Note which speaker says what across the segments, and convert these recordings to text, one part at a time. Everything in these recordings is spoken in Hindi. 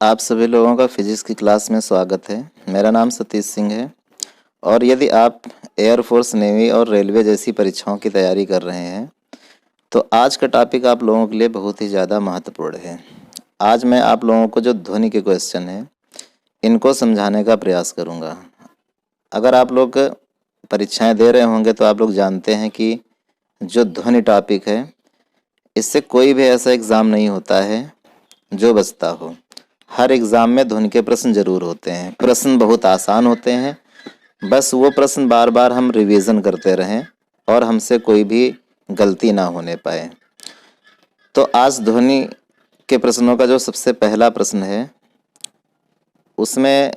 Speaker 1: आप सभी लोगों का फिजिक्स की क्लास में स्वागत है। मेरा नाम सतीश सिंह है और यदि आप एयरफोर्स, नेवी और रेलवे जैसी परीक्षाओं की तैयारी कर रहे हैं तो आज का टॉपिक आप लोगों के लिए बहुत ही ज़्यादा महत्वपूर्ण है। आज मैं आप लोगों को जो ध्वनि के क्वेश्चन हैं इनको समझाने का प्रयास करूँगा। अगर आप लोग परीक्षाएं दे रहे होंगे तो आप लोग जानते हैं कि जो ध्वनि टॉपिक है इससे कोई भी ऐसा एग्ज़ाम नहीं होता है जो बचता हो। हर एग्ज़ाम में ध्वनि के प्रश्न जरूर होते हैं। प्रश्न बहुत आसान होते हैं, बस वो प्रश्न बार बार हम रिवीजन करते रहें और हमसे कोई भी गलती ना होने पाए। तो आज ध्वनि के प्रश्नों का जो सबसे पहला प्रश्न है उसमें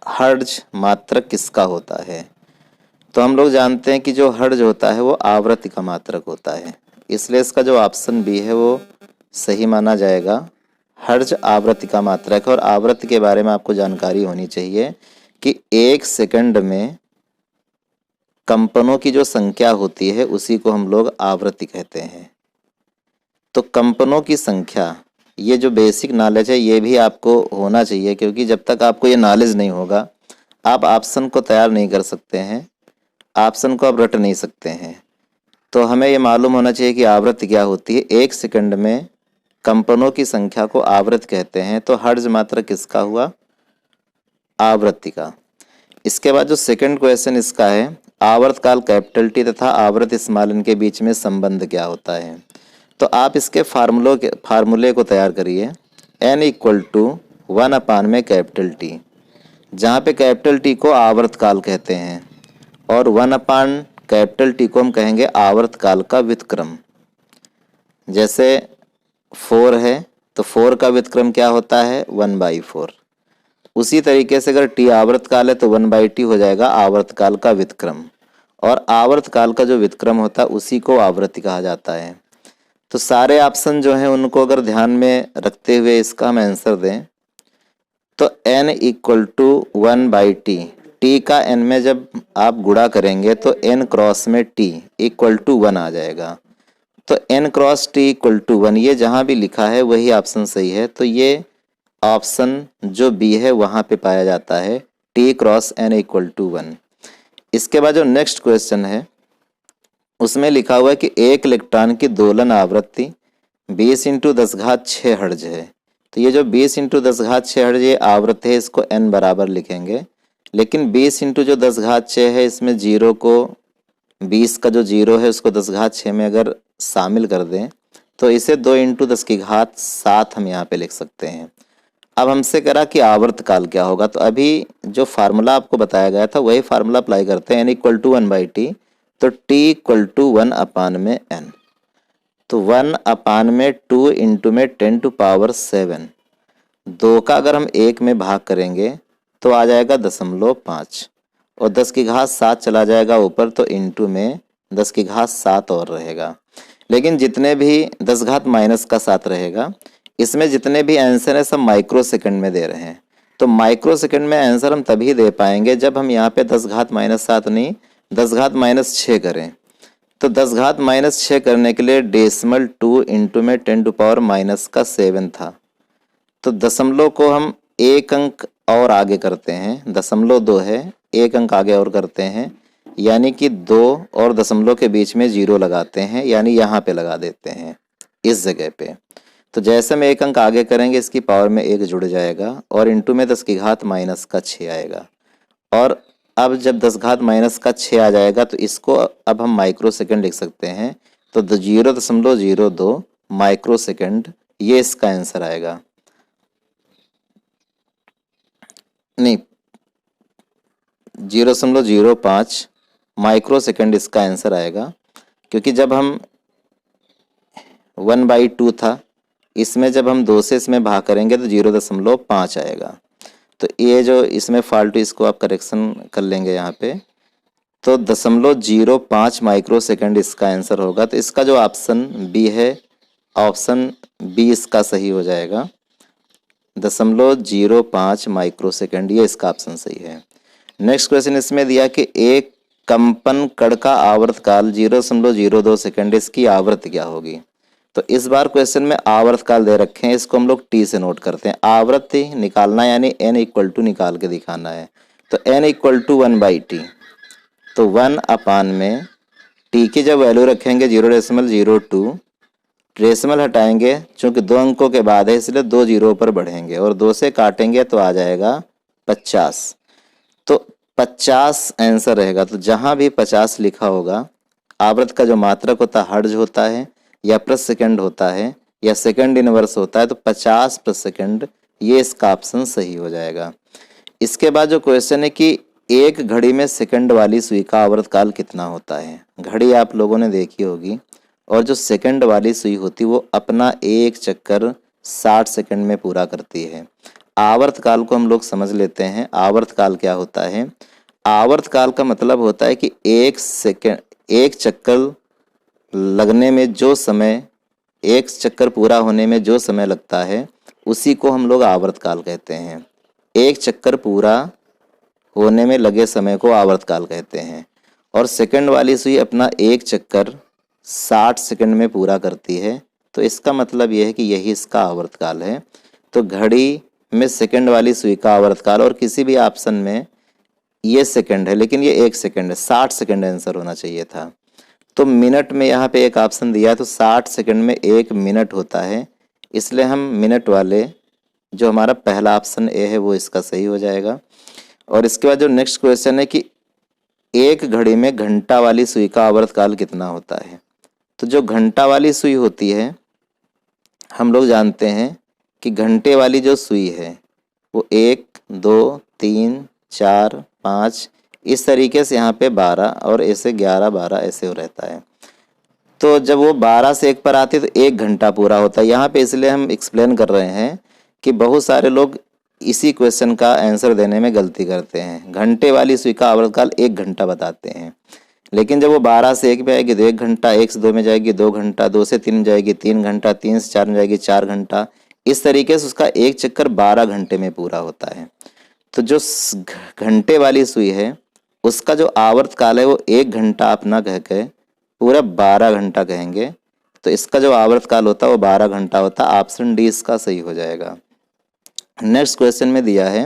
Speaker 1: हर्ट्ज मात्रक किसका होता है। तो हम लोग जानते हैं कि जो हर्ट्ज होता है वो आवृत्ति का मात्रक होता है, इसलिए इसका जो ऑप्शन बी है वो सही माना जाएगा। हर्ट्ज आवृत्ति का मात्रक है और आवृत्ति के बारे में आपको जानकारी होनी चाहिए कि 1 सेकंड में कंपनों की जो संख्या होती है उसी को हम लोग आवृत्ति कहते हैं। तो कंपनों की संख्या, ये जो बेसिक नॉलेज है ये भी आपको होना चाहिए, क्योंकि जब तक आपको ये नॉलेज नहीं होगा आप ऑप्शन को तैयार नहीं कर सकते हैं, ऑप्शन को आप रट नहीं सकते हैं। तो हमें ये मालूम होना चाहिए कि आवृत्ति क्या होती है। 1 सेकंड में कंपनों की संख्या को आवृत्ति कहते हैं। तो हर्ट्ज मात्रक किसका हुआ? आवृत्ति का। इसके बाद जो सेकंड क्वेश्चन इसका है, आवर्तकाल कैपिटल टी तथा आवृत्ति स्मॉल n के बीच में संबंध क्या होता है। तो आप इसके फार्मूले को तैयार करिए। n इक्वल टू 1 अपान में कैपिटल टी, जहाँ पे कैपिटल टी को आवर्तकाल कहते हैं और 1 अपान कैपिटल टी को हम कहेंगे आवर्तकाल का व्युत्क्रम। जैसे 4 है तो 4 का व्युत्क्रम क्या होता है? 1/4। उसी तरीके से अगर टी आवर्तकाल है तो 1/t हो जाएगा आवर्तकाल का व्युत्क्रम, और आवर्तकाल का जो व्युत्क्रम होता है उसी को आवृत्ति कहा जाता है। तो सारे ऑप्शन जो हैं उनको अगर ध्यान में रखते हुए इसका हम आंसर दें तो n equal to 1/t, t का n में जब आप गुणा करेंगे तो n क्रॉस में t इक्वल टू 1 आ जाएगा। तो n cross t equal to 1 ये जहाँ भी लिखा है वही ऑप्शन सही है। तो ये ऑप्शन जो बी है वहाँ पे पाया जाता है, t cross n equal to 1। इसके बाद जो नेक्स्ट क्वेश्चन है उसमें लिखा हुआ है कि एक इलेक्ट्रॉन की दोलन आवृत्ति 20 × 10⁶ हर्ट्ज है। तो ये जो 20 × 10⁶ हर्ट्ज ये आवृत्ति है, इसको n बराबर लिखेंगे, लेकिन 20 × जो 10⁶ है इसमें जीरो को 20 का जो जीरो है उसको 10⁶ में अगर शामिल कर दें तो इसे 2 × 10�7 हम यहाँ पे लिख सकते हैं। अब हमसे करा कि आवर्तकाल क्या होगा, तो अभी जो फार्मूला आपको बताया गया था वही फार्मूला अप्लाई करते हैं। n इक्वल टू 1/t, तो t इक्वल टू 1 अपान में n, तो 1 अपान में 2 इंटू में 10⁻7। 2 का अगर हम 1 में भाग करेंगे तो आ जाएगा 0.5 और 10�7 चला जाएगा ऊपर, तो इंटू में 10�7 और रहेगा। लेकिन जितने भी 10⁻⁻7 रहेगा, इसमें जितने भी आंसर है सब माइक्रो सेकंड में दे रहे हैं। तो माइक्रो सेकंड में आंसर हम तभी दे पाएंगे जब हम यहाँ पे 10⁻⁻7 नहीं 10⁻�6 करें। तो 10⁻�6 करने के लिए डेसिमल 2 इंटू में 10⁻⁻7 था। तो दशमलव को हम एक अंक और आगे करते हैं, 0.2 है, एक अंक आगे और करते हैं, यानी कि 2 और दशमलव के बीच में 0 लगाते हैं, यानी यहाँ पे लगा देते हैं इस जगह पे। तो जैसे में एक अंक आगे करेंगे इसकी पावर में 1 जुड़ जाएगा और इंटू में 10⁻⁻6 आएगा। और अब जब 10⁻⁻6 आ जाएगा तो इसको अब हम माइक्रो सेकंड लिख सकते हैं। तो 0.02 माइक्रो सेकंड ये इसका आंसर आएगा। नहीं, 0.05 माइक्रो सेकंड इसका आंसर आएगा, क्योंकि जब हम 1/2 था, इसमें जब हम 2 से इसमें भाग करेंगे तो 0.5 आएगा। तो ये जो इसमें फॉल्ट, इसको आप करेक्शन कर लेंगे यहाँ पे, तो 0.05 माइक्रो सेकंड इसका आंसर होगा। तो इसका जो ऑप्शन बी है, ऑप्शन बी इसका सही हो जाएगा, 0.05 माइक्रो सेकंड, ये इसका ऑप्शन सही है। नेक्स्ट क्वेश्चन इसमें दिया कि एक कंपन कण का आवर्तकाल 0.02 सेकंड, इसकी आवृत्ति क्या होगी। तो इस बार क्वेश्चन में आवर्तकाल दे रखे हैं, इसको हम लोग टी से नोट करते हैं। आवृत्ति निकालना यानी n इक्वल टू निकाल के दिखाना है। तो n इक्वल टू 1/t, तो 1 में t की जब वैल्यू रखेंगे 0.02, डेसिमल हटाएंगे, चूंकि 2 अंकों के बाद है इसलिए 2 जीरो पर बढ़ेंगे और 2 से काटेंगे तो आ जाएगा 50। तो 50 आंसर रहेगा। तो जहां भी 50 लिखा होगा, आवृत्त का जो मात्रक होता है हर्ट्ज होता है या प्रति सेकंड होता है या सेकंड इनवर्स होता है, तो 50 प्रति सेकंड, ये इसका ऑप्शन सही हो जाएगा। इसके बाद जो क्वेश्चन है कि एक घड़ी में सेकंड वाली सुई का आवर्तकाल कितना होता है। घड़ी आप लोगों ने देखी होगी और जो सेकंड वाली सुई होती है वो अपना एक चक्कर 60 सेकंड में पूरा करती है। आवर्तकाल को हम लोग समझ लेते हैं। आवर्तकाल क्या होता है? आवर्तकाल का मतलब होता है कि एक चक्कर लगने में जो समय, एक चक्कर पूरा होने में जो समय लगता है उसी को हम लोग आवर्तकाल कहते हैं। एक चक्कर पूरा होने में लगे समय को आवर्तकाल कहते हैं। और सेकंड वाली सुई अपना एक चक्कर 60 सेकंड में पूरा करती है, तो इसका मतलब यह है कि यही इसका आवर्तकाल है। तो घड़ी में सेकंड वाली सुई का आवर्तकाल, और किसी भी ऑप्शन में ये सेकंड है लेकिन ये 1 सेकंड है, 60 सेकंड आंसर होना चाहिए था। तो मिनट में यहाँ पे एक ऑप्शन दिया है, तो 60 सेकंड में 1 मिनट होता है, इसलिए हम मिनट वाले जो हमारा पहला ऑप्शन ए है वो इसका सही हो जाएगा। और इसके बाद जो नेक्स्ट क्वेश्चन है कि एक घड़ी में घंटा वाली सुई का आवर्तकाल कितना होता है। तो जो घंटा वाली सुई होती है, हम लोग जानते हैं कि घंटे वाली जो सुई है वो 1, 2, 3, 4, 5 इस तरीके से यहाँ पे 12 और ऐसे 11, 12 ऐसे हो रहता है। तो जब वो 12 से 1 पर आती है तो 1 घंटा पूरा होता है। यहाँ पे इसलिए हम एक्सप्लेन कर रहे हैं कि बहुत सारे लोग इसी क्वेश्चन का आंसर देने में गलती करते हैं। घंटे वाली सुई का आवर्तकाल 1 घंटा बताते हैं, लेकिन जब वो 12 से 1 में आएगी तो 1 घंटा, 1 से 2 में जाएगी 2 घंटा, 2 से 3 में जाएगी 3 घंटा, 3 से 4 में जाएगी 4 घंटा। इस तरीके से उसका एक चक्कर 12 घंटे में पूरा होता है। तो जो घंटे वाली सुई है उसका जो आवर्तकाल है वो 1 घंटा अपना कह के पूरा 12 घंटा कहेंगे, तो इसका जो आवर्तकाल होता है वो 12 घंटा होता है। ऑप्शन डी इसका सही हो जाएगा। नेक्स्ट क्वेश्चन में दिया है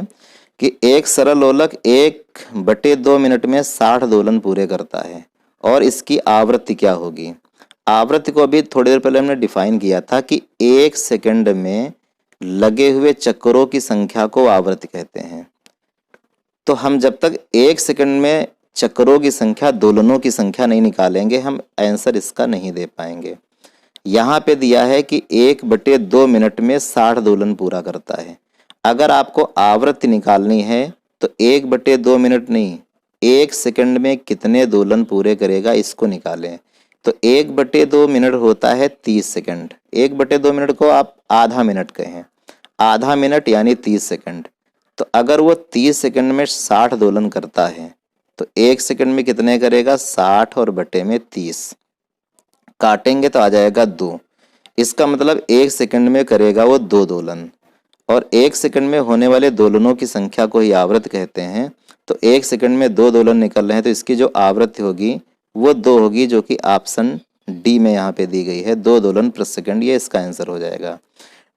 Speaker 1: कि एक सरल लोलक 1/2 मिनट में 60 दोलन पूरे करता है और इसकी आवृत्ति क्या होगी। आवृत्ति को अभी थोड़ी देर पहले हमने डिफाइन किया था कि 1 सेकंड में लगे हुए चक्करों की संख्या को आवृत्ति कहते हैं। तो हम जब तक 1 सेकंड में चक्करों की संख्या, दोलनों की संख्या नहीं निकालेंगे, हम आंसर इसका नहीं दे पाएंगे। यहाँ पे दिया है कि 1/2 मिनट में 60 दोलन पूरा करता है। अगर आपको आवृत्ति निकालनी है तो 1/2 मिनट नहीं, 1 सेकंड में कितने दोलन पूरे करेगा इसको निकालें। तो 1/2 मिनट होता है 30 सेकंड। 1/2 मिनट को आप आधा मिनट कहें, आधा मिनट यानी 30 सेकंड। तो अगर वो 30 सेकंड में 60 दोलन करता है तो 1 सेकंड में कितने करेगा, 60 और बटे में 30, काटेंगे तो आ जाएगा 2। इसका मतलब 1 सेकंड में करेगा वो 2 दोलन, और 1 सेकंड में होने वाले दोलनों की संख्या को ही आवृत्ति कहते हैं। तो 1 सेकंड में 2 दोलन निकल रहे हैं, तो इसकी जो आवृत्ति होगी वो 2 होगी, जो कि ऑप्शन डी में यहाँ पे दी गई है, 2 दोलन प्रति सेकंड। ये इसका आंसर हो जाएगा।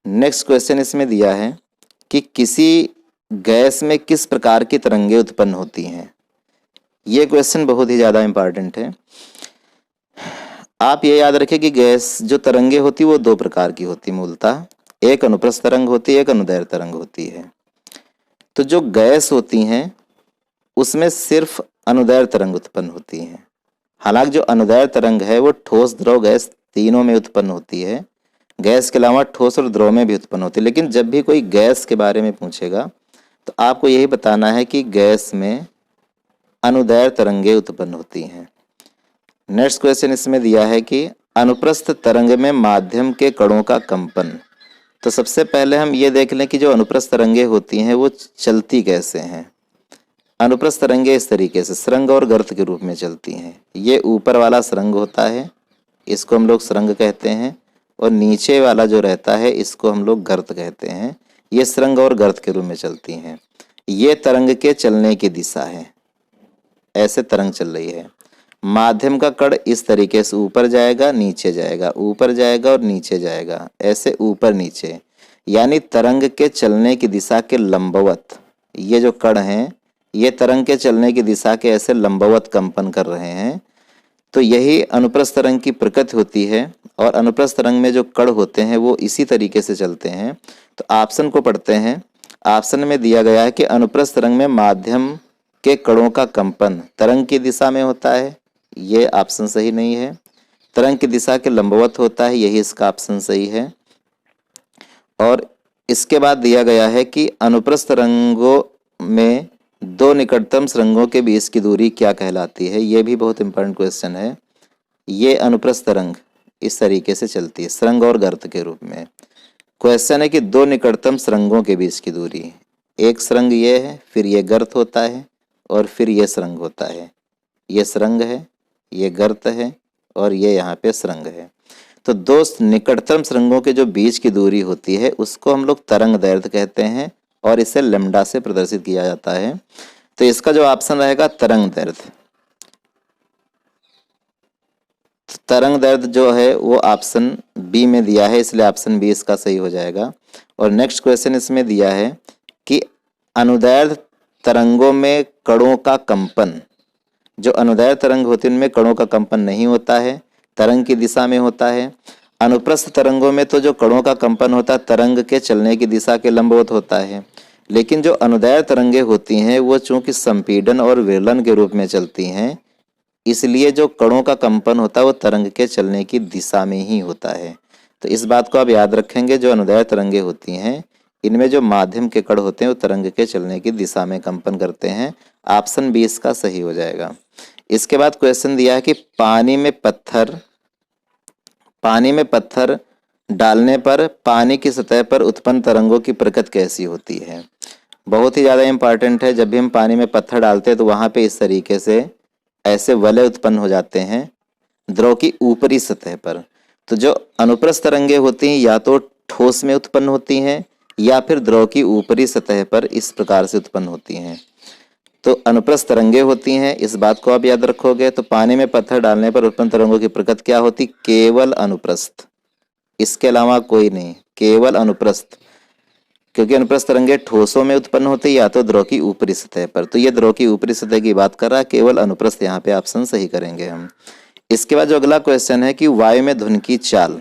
Speaker 1: नेक्स्ट क्वेश्चन इसमें दिया है कि किसी गैस में किस प्रकार की तरंगें उत्पन्न होती हैं। ये क्वेश्चन बहुत ही ज़्यादा इम्पॉर्टेंट है। आप ये याद रखें कि गैस जो तरंगे होती है वो 2 प्रकार की होती है मूलतः, एक अनुप्रस्थ तरंग होती है, एक अनुदैर्ध्य तरंग होती है। तो जो गैस होती हैं उसमें सिर्फ अनुदैर्ध्य तरंग उत्पन्न होती हैं। हालांकि जो अनुदैर्ध्य तरंग है वो ठोस, द्रव, गैस तीनों में उत्पन्न होती है। गैस के अलावा ठोस और द्रव में भी उत्पन्न होती है। लेकिन जब भी कोई गैस के बारे में पूछेगा तो आपको यही बताना है कि गैस में अनुदैर्ध्य तरंगें उत्पन्न होती हैं। नेक्स्ट क्वेश्चन इसमें दिया है कि अनुप्रस्थ तरंग में माध्यम के कणों का कंपन। तो सबसे पहले हम ये देख लें कि जो अनुप्रस्थ तरंगें होती हैं वो चलती कैसे हैं। अनुप्रस्थ तरंगें इस तरीके से सुरंग और गर्त के रूप में चलती हैं। ये ऊपर वाला सुरंग होता है, इसको हम लोग सुरंग कहते हैं, और नीचे वाला जो रहता है इसको हम लोग गर्त कहते हैं। ये सुरंग और गर्त के रूप में चलती हैं। ये तरंग के चलने की दिशा है, ऐसे तरंग चल रही है। माध्यम का कण इस तरीके से ऊपर जाएगा, नीचे जाएगा, ऊपर जाएगा और नीचे जाएगा, ऐसे ऊपर नीचे, यानी तरंग के चलने की दिशा के लंबवत। ये जो कण हैं ये तरंग के चलने की दिशा के ऐसे लंबवत कंपन कर रहे हैं। तो यही अनुप्रस्थ तरंग की प्रकृति होती है और अनुप्रस्थ तरंग में जो कण होते हैं वो इसी तरीके से चलते हैं। तो ऑप्शन को पढ़ते हैं। ऑप्शन में दिया गया है कि अनुप्रस्थ तरंग में माध्यम के कणों का कंपन तरंग की दिशा में होता है, ये ऑप्शन सही नहीं है। तरंग की दिशा के लंबवत होता है, यही इसका ऑप्शन सही है। और इसके बाद दिया गया है कि अनुप्रस्थ तरंगों में दो निकटतम सुरंगों के बीच की दूरी क्या कहलाती है। ये भी बहुत इंपॉर्टेंट क्वेश्चन है। ये अनुप्रस्थ तरंग इस तरीके से चलती है, सुरंग और गर्त के रूप में। क्वेश्चन है कि दो निकटतम सुरंगों के बीच की दूरी, एक सुरंग ये है, फिर ये गर्त होता है और फिर ये सुरंग होता है। ये सुरंग है, ये गर्त है और ये यहाँ पे सुरंग है। तो दो निकटतम सुरंगों के जो बीच की दूरी होती है उसको हम लोग तरंग दैर्ध्य कहते हैं और इसे लैम्डा से प्रदर्शित किया जाता है। तो इसका जो ऑप्शन रहेगा तरंग दैर्ध्य। तरंग दैर्ध्य जो है वो ऑप्शन बी में दिया है, इसलिए ऑप्शन बी इसका सही हो जाएगा। और नेक्स्ट क्वेश्चन इसमें दिया है कि अनुदैर्ध्य तरंगों में कणों का कंपन, जो अनुदैर्ध्य तरंग होती है उनमें कणों का कंपन नहीं होता है, तरंग की दिशा में होता है। अनुप्रस्थ तरंगों में तो जो कणों का कंपन होता है तरंग के चलने की दिशा के लंबवत होता है, लेकिन जो अनुदैर्ध्य तरंगें होती हैं वो चूंकि संपीड़न और विरलन के रूप में चलती हैं, इसलिए जो कणों का कंपन होता है वो तरंग के चलने की दिशा में ही होता है। तो इस बात को आप याद रखेंगे, जो अनुदैर्ध्य तरंगें होती हैं इनमें जो माध्यम के कण होते हैं वो तरंग के चलने की दिशा में कंपन करते हैं। ऑप्शन बी इसका सही हो जाएगा। इसके बाद क्वेश्चन दिया है कि पानी में पत्थर डालने पर पानी की सतह पर उत्पन्न तरंगों की प्रकृति कैसी होती है। बहुत ही ज़्यादा इंपॉर्टेंट है। जब भी हम पानी में पत्थर डालते हैं तो वहाँ पे इस तरीके से ऐसे वलय उत्पन्न हो जाते हैं द्रव की ऊपरी सतह पर। तो जो अनुप्रस्थ तरंगें होती हैं या तो ठोस में उत्पन्न होती हैं या फिर द्रव की ऊपरी सतह पर इस प्रकार से उत्पन्न होती हैं। तो अनुप्रस्थ तरंगें होती हैं, इस बात को आप याद रखोगे। तो पानी में पत्थर डालने पर उत्पन्न तरंगों की प्रकृति क्या होती, केवल अनुप्रस्थ, इसके अलावा कोई नहीं, केवल अनुप्रस्थ। क्योंकि अनुप्रस्थ तरंगें ठोसों में उत्पन्न होती या तो द्रव की ऊपरी सतह पर। तो ये द्रव की ऊपरी सतह की बात कर रहा है, केवल अनुप्रस्थ, यहाँ पे ऑप्शन सही करेंगे हम। इसके बाद जो अगला क्वेश्चन है कि वायु में ध्वनि की चाल।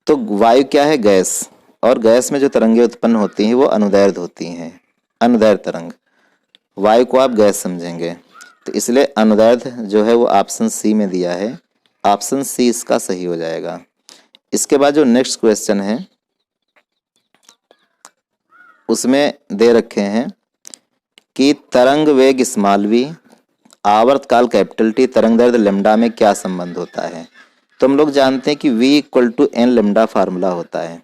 Speaker 1: तो वायु क्या है, गैस, और गैस में जो तरंगें उत्पन्न होती हैं वो अनुदैर्ध्य होती हैं, अनुदैर्ध्य तरंग। वायु को आप गैस समझेंगे, तो इसलिए अनुदैर्ध्य जो है वो ऑप्शन सी में दिया है। ऑप्शन सी इसका सही हो जाएगा। इसके बाद जो नेक्स्ट क्वेश्चन है उसमें दे रखे हैं कि तरंग वेग स्मॉल वी, आवर्तकाल कैपिटल टी, तरंग दैर्ध्य लैम्डा में क्या संबंध होता है। तो हम लोग जानते हैं कि v equal to n lambda formula होता है,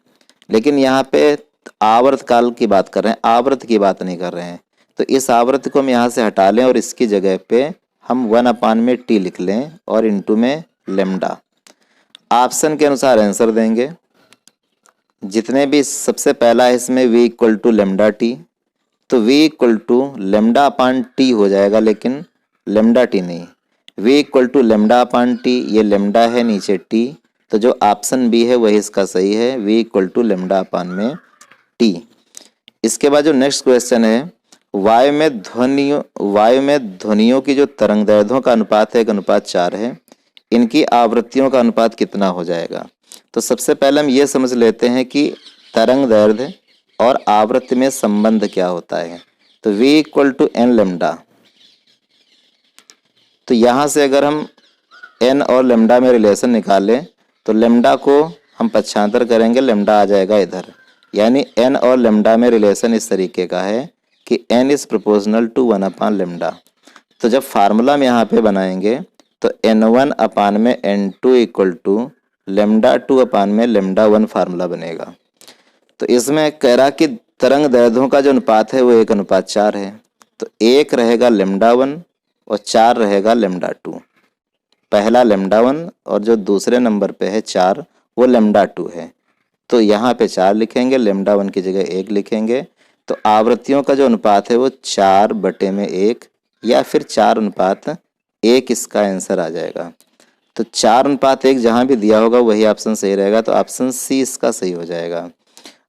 Speaker 1: लेकिन यहाँ पे आवर्तकाल की बात कर रहे हैं, आवर्त की बात नहीं कर रहे हैं। तो इस आवर्त को हम यहाँ से हटा लें और इसकी जगह पे हम 1/t लिख लें और इनटू में लैम्डा। ऑप्शन के अनुसार आंसर देंगे। जितने भी सबसे पहला है इसमें v equal to lambda t, तो v equal to lambda upon t हो जाएगा, लेकिन लैम्डा टी नहीं, v equal to lambda upon t, ये लैम्डा है नीचे टी, तो जो ऑप्शन बी है वही इसका सही है, v इक्वल टू लैम्डा अपान में टी। इसके बाद जो नेक्स्ट क्वेश्चन है, वायु में ध्वनियों की जो तरंग दैर्ध्यों का अनुपात है 1:4 है, इनकी आवृत्तियों का अनुपात कितना हो जाएगा। तो सबसे पहले हम ये समझ लेते हैं कि तरंग दैर्ध्य और आवृत्ति में संबंध क्या होता है। तो v equal to n lambda, तो यहाँ से अगर हम n और लैम्डा में रिलेशन निकालें तो लैम्डा को हम पक्षांतर करेंगे, लैम्डा आ जाएगा इधर, यानी n और लैम्डा में रिलेशन इस तरीके का है कि n is proportional to 1 lambda. तो जब फार्मूला हम यहाँ पे बनाएंगे तो n1 अपान में n2 इक्वल टू लैम्डा 2 अपान में लैम्डा 1 फार्मूला बनेगा। तो इसमें कह रहा कि तरंग दैर्ध्यों का जो अनुपात है वो 1:4 है, तो 1 रहेगा लैम्डा 1 और 4 रहेगा लैम्डा 2। पहला लैम्डा 1 और जो दूसरे नंबर पे है 4 वो लैम्डा 2 है। तो यहाँ पे 4 लिखेंगे, लैम्डा 1 की जगह 1 लिखेंगे। तो आवृत्तियों का जो अनुपात है वो 4/1 या फिर 4:1 1 इसका आंसर आ जाएगा। तो 4:1 जहाँ भी दिया होगा वही ऑप्शन सही रहेगा, तो ऑप्शन सी इसका सही हो जाएगा।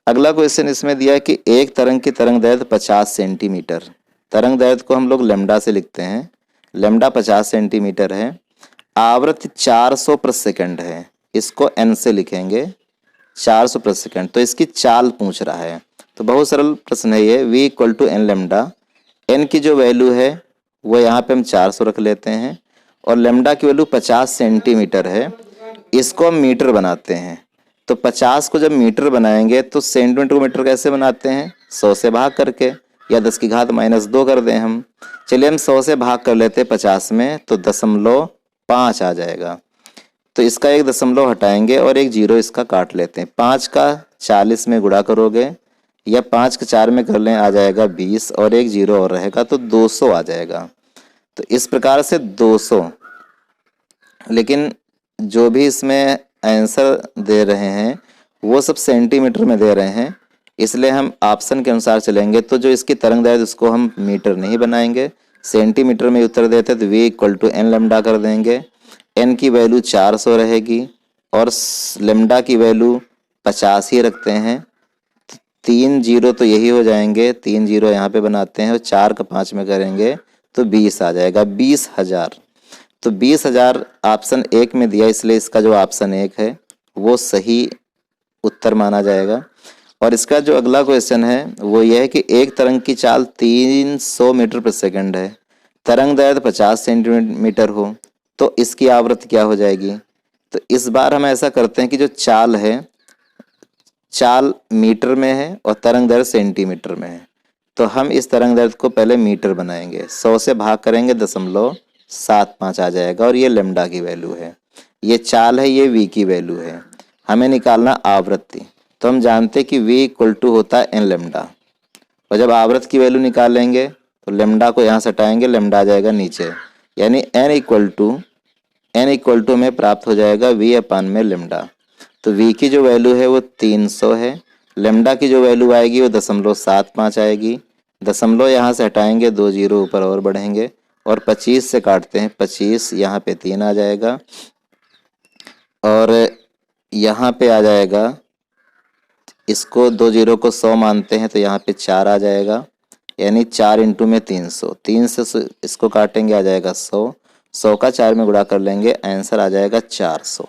Speaker 1: अगला क्वेश्चन इसमें दिया है कि एक तरंग की तरंग दैर्घ्य 50 सेंटीमीटर। तरंग दैर्घ्य को हम लोग लैम्डा से लिखते हैं। लैम्डा 50 सेंटीमीटर है। आवृत्ति 400 प्रति सेकंड है। इसको एन से लिखेंगे, 400 प्रति सेकंड। तो इसकी चाल पूछ रहा है, तो बहुत सरल प्रश्न है ये। v equal to n lambda. N की जो वैल्यू है वो यहाँ पे हम 400 रख लेते हैं, और लेमडा की वैल्यू 50 सेंटीमीटर है। इसको हम मीटर बनाते हैं। तो 50 को जब मीटर बनाएंगे तो सेंटीमीटर को मीटर कैसे बनाते हैं? 100 से भाग करके, या 10 की घात -2 कर दें हम। चलिए हम 100 से भाग कर लेते हैं 50 में, तो 0.5 आ जाएगा। तो इसका 1 दशमलव हटाएंगे और 1 जीरो इसका काट लेते हैं। 5 का 40 में गुणा करोगे, या 5 के 4 में कर लें, आ जाएगा 20, और 1 जीरो और रहेगा तो 200 आ जाएगा। तो इस प्रकार से 200। लेकिन जो भी इसमें आंसर दे रहे हैं वो सब सेंटीमीटर में दे रहे हैं, इसलिए हम ऑप्शन के अनुसार चलेंगे। तो जो इसकी तरंग दैर्घ्य उसको हम मीटर नहीं बनाएंगे, सेंटीमीटर में उत्तर देते, तो v equal to n lambda कर देंगे। एन की वैल्यू 400 रहेगी और लेमडा की वैल्यू 50 ही रखते हैं। 3 जीरो तो यही हो जाएंगे, 3 जीरो यहाँ पे बनाते हैं, और 4 का 5 में करेंगे तो 20 आ जाएगा, 20,000। तो 20,000 ऑप्शन 1 में दिया, इसलिए इसका जो ऑप्शन 1 है वो सही उत्तर माना जाएगा। और इसका जो अगला क्वेश्चन है वो ये है कि एक तरंग की चाल 300 मीटर प्रति सेकंड है, तरंग दैर्घ्य 50 सेंटीमीटर हो, तो इसकी आवृत्ति क्या हो जाएगी? तो इस बार हम ऐसा करते हैं कि जो चाल है, चाल मीटर में है और तरंग दैर्घ्य सेंटीमीटर में है। तो हम इस तरंग दैर्घ्य को पहले मीटर बनाएंगे। 100 से भाग करेंगे 0.75 आ जाएगा, और ये लेमडा की वैल्यू है। ये चाल है, ये v की वैल्यू है। हमें निकालना आवृत्ति। तो हम जानते हैं कि v इक्वल टू होता है एन लेमडा, और जब आवृत्ति की वैल्यू निकालेंगे तो लेमडा को यहाँ से हटाएंगे, लेमडा आ जाएगा नीचे, यानी n इक्वल टू में प्राप्त हो जाएगा v अपान में लेमडा। तो v की जो वैल्यू है वो 300 है, लेमडा की जो वैल्यू आएगी वो 0.75 आएगी। दशमलव यहाँ से हटाएंगे, 2 जीरो ऊपर और बढ़ेंगे, और 25 से काटते हैं, 25 यहाँ पे 3 आ जाएगा, और यहाँ पे आ जाएगा, इसको 2 जीरो को 100 मानते हैं तो यहाँ पे 4 आ जाएगा, यानी 4 इंटू में 300। 3 से इसको काटेंगे, आ जाएगा 100। 100 का 4 में गुणा कर लेंगे, आंसर आ जाएगा 400।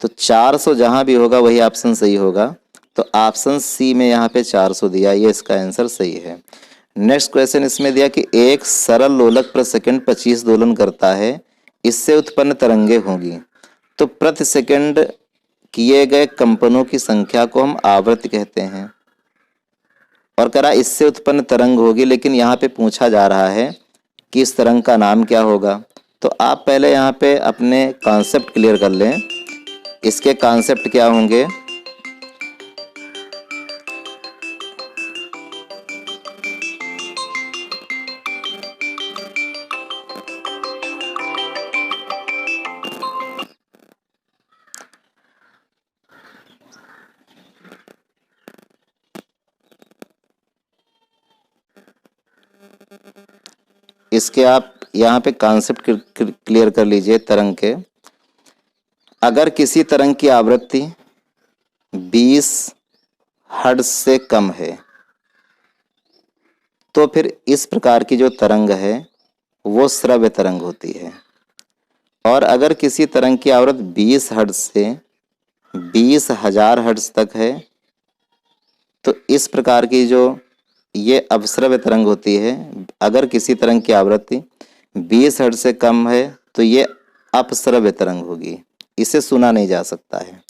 Speaker 1: तो 400 जहाँ भी होगा वही ऑप्शन सही होगा। तो ऑप्शन सी में यहाँ पे 400 दिया, ये इसका आंसर सही है। नेक्स्ट क्वेश्चन इसमें दिया कि एक सरल लोलक प्रति सेकंड 25 दोलन करता है, इससे उत्पन्न तरंगे होंगी। तो प्रति सेकंड किए गए कंपनों की संख्या को हम आवृत्ति कहते हैं, और करा इससे उत्पन्न तरंग होगी, लेकिन यहाँ पे पूछा जा रहा है कि इस तरंग का नाम क्या होगा। तो आप पहले यहाँ पे अपने कॉन्सेप्ट क्लियर कर लें। इसके कॉन्सेप्ट क्या होंगे? इसके आप यहाँ पे कॉन्सेप्ट क्लियर कर लीजिए तरंग के। अगर किसी तरंग की आवृत्ति 20 हर्ट्ज से कम है तो फिर इस प्रकार की जो तरंग है वो श्रव्य तरंग होती है। और अगर किसी तरंग की आवृत्ति 20 हर्ट्ज से 20,000 हर्ट्ज तक है तो इस प्रकार की जो ये अवश्रव्य तरंग होती है। अगर किसी तरंग की आवृत्ति 20 हर्ट्ज से कम है तो ये अपश्रव्य तरंग होगी, इसे सुना नहीं जा सकता है।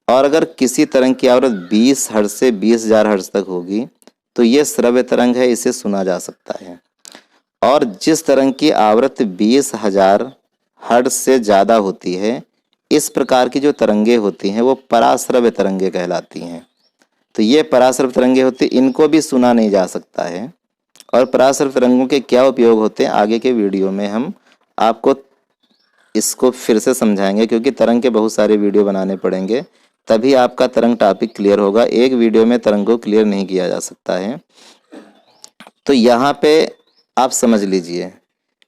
Speaker 1: और अगर किसी तरंग की आवृत्ति 20 हर्ट्ज से 20,000 हर्ट्ज तक होगी तो ये श्रव्य तरंग है, इसे सुना जा सकता है। और जिस तरंग की आवृत्ति 20,000 हर्ट्ज से ज़्यादा होती है, इस प्रकार की जो तरंगे होती हैं वो पराश्रव्य तरंगे कहलाती हैं। तो ये पराश्रव्य तरंगे होती, इनको भी सुना नहीं जा सकता है। और पराश्रव्य तरंगों के क्या उपयोग होते हैं आगे के वीडियो में हम आपको इसको फिर से समझाएंगे, क्योंकि तरंग के बहुत सारे वीडियो बनाने पड़ेंगे, तभी आपका तरंग टॉपिक क्लियर होगा। एक वीडियो में तरंग को क्लियर नहीं किया जा सकता है। तो यहाँ पे आप समझ लीजिए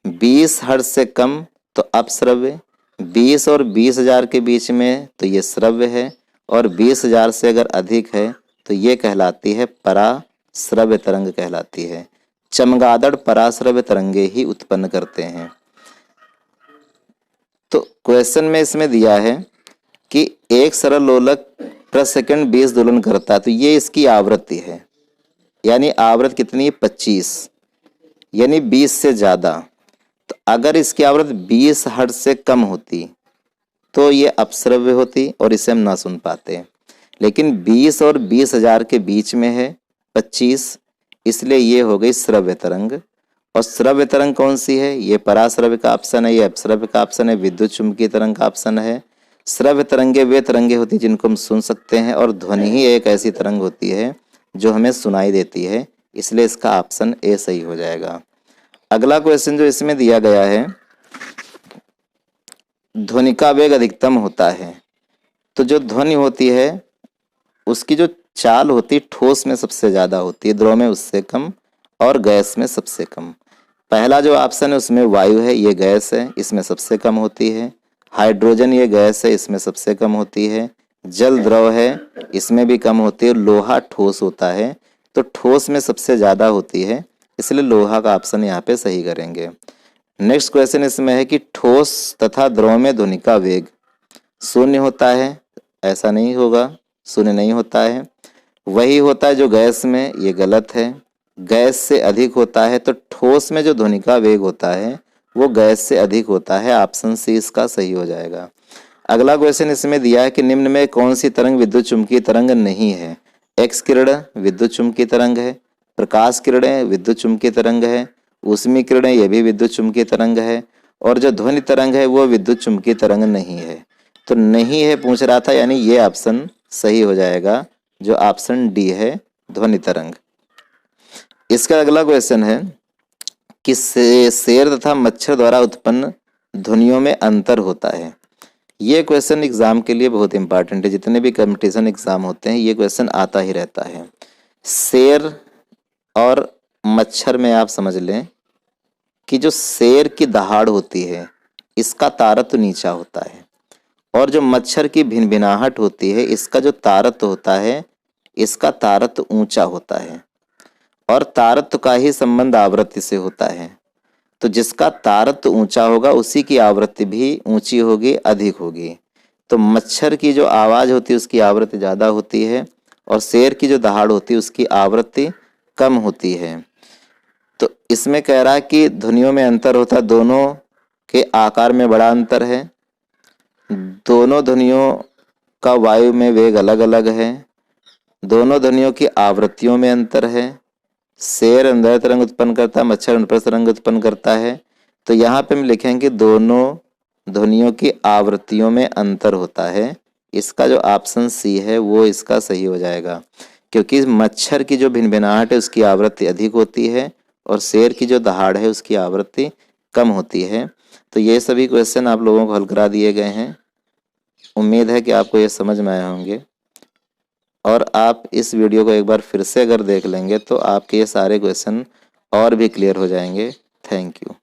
Speaker 1: 20 हर्ट्ज से कम तो अपश्रव्य। 20 और 20,000 के बीच में तो ये श्रव्य है, और 20,000 से अगर अधिक है तो ये कहलाती है पराश्रव्य तरंग कहलाती है। चमगादड़ पराश्रव्य तरंगे ही उत्पन्न करते हैं। तो क्वेश्चन में इसमें दिया है कि एक सरल लोलक प्रति सेकंड 20 दोलन करता है, तो ये इसकी आवृत्ति है, यानी आवृत्ति कितनी है 25, यानी 20 से ज़्यादा। तो अगर इसकी आवृत्ति 20 हर्ट्ज से कम होती तो ये अपश्रव्य होती और इसे हम ना सुन पाते, लेकिन 20 और 20,000 के बीच में है 25, इसलिए ये हो गई श्रव्य तरंग। और श्रव्य तरंग कौन सी है? ये पराश्रव्य का ऑप्शन है, ये अपश्रव्य का ऑप्शन है, विद्युत चुम्बकीय तरंग का ऑप्शन है। श्रव्य तरंगे वे तरंगे होती हैं जिनको हम सुन सकते हैं, और ध्वनि ही एक ऐसी तरंग होती है जो हमें सुनाई देती है, इसलिए इसका ऑप्शन ए सही हो जाएगा। अगला क्वेश्चन जो इसमें दिया गया है, ध्वनि का वेग अधिकतम होता है, तो जो ध्वनि होती है उसकी जो चाल होती है ठोस में सबसे ज़्यादा होती है, द्रव में उससे कम, और गैस में सबसे कम। पहला जो ऑप्शन है उसमें वायु है, ये गैस है, इसमें सबसे कम होती है। हाइड्रोजन ये गैस है, इसमें सबसे कम होती है। जल द्रव है, इसमें भी कम होती है। लोहा ठोस होता है, तो ठोस में सबसे ज़्यादा होती है, इसलिए लोहा का ऑप्शन यहाँ पे सही करेंगे। नेक्स्ट क्वेश्चन इसमें है कि ठोस तथा द्रव में ध्वनि का वेग शून्य होता है, ऐसा नहीं होगा, शून्य नहीं होता है। वही होता है जो गैस में, ये गलत है। गैस से अधिक होता है, तो ठोस में जो ध्वनि का वेग होता है वो गैस से अधिक होता है, ऑप्शन सी इसका सही हो जाएगा। अगला क्वेश्चन इसमें दिया है कि निम्न में कौन सी तरंग विद्युत चुम्बकीय तरंग नहीं है? एक्स किरण विद्युत चुम्बकीय तरंग है, प्रकाश किरणें विद्युत चुम्बकीय तरंग है, ऊष्मीय किरणें ये भी विद्युत चुम्बकीय तरंग है, और जो ध्वनि तरंग है वो विद्युत चुम्बकीय तरंग नहीं है। तो नहीं है पूछ रहा था, यानी ये ऑप्शन सही हो जाएगा, जो ऑप्शन डी है ध्वनि तरंग। इसका अगला क्वेश्चन है कि शेर तथा मच्छर द्वारा उत्पन्न ध्वनियों में अंतर होता है। ये क्वेश्चन एग्जाम के लिए बहुत इंपॉर्टेंट है, जितने भी कंपटीशन एग्जाम होते हैं ये क्वेश्चन आता ही रहता है। शेर और मच्छर में आप समझ लें कि जो शेर की दहाड़ होती है इसका तारत्व नीचा होता है, और जो मच्छर की भिनभिनाहट होती है इसका जो तारत्व होता है इसका तारत्व ऊंचा होता है, और तारत्व का ही संबंध आवृत्ति से होता है। तो जिसका तारत्व ऊंचा होगा उसी की आवृत्ति भी ऊंची होगी, अधिक होगी। तो मच्छर की जो आवाज़ होती है उसकी आवृत्ति ज़्यादा होती है, और शेर की जो दहाड़ होती है उसकी आवृत्ति कम होती है। तो इसमें कह रहा है कि ध्वनियों में अंतर होता है, दोनों के आकार में बड़ा अंतर है, दोनों ध्वनियों का वायु में वेग अलग अलग है, दोनों ध्वनियों की आवृत्तियों में अंतर है। शेर अंदर तरंग उत्पन्न करता है, मच्छर अनुप्रस्थ तरंग उत्पन्न करता है। तो यहाँ पे हम लिखेंगे दोनों ध्वनियों की आवृत्तियों में अंतर होता है। इसका जो ऑप्शन सी है वो इसका सही हो जाएगा, क्योंकि मच्छर की जो भिनभिनाहट है उसकी आवृत्ति अधिक होती है, और शेर की जो दहाड़ है उसकी आवृत्ति कम होती है। तो ये सभी क्वेश्चन आप लोगों को हल करा दिए गए हैं। उम्मीद है कि आपको ये समझ में आए होंगे, और आप इस वीडियो को एक बार फिर से अगर देख लेंगे तो आपके ये सारे क्वेश्चन और भी क्लियर हो जाएंगे। Thank you.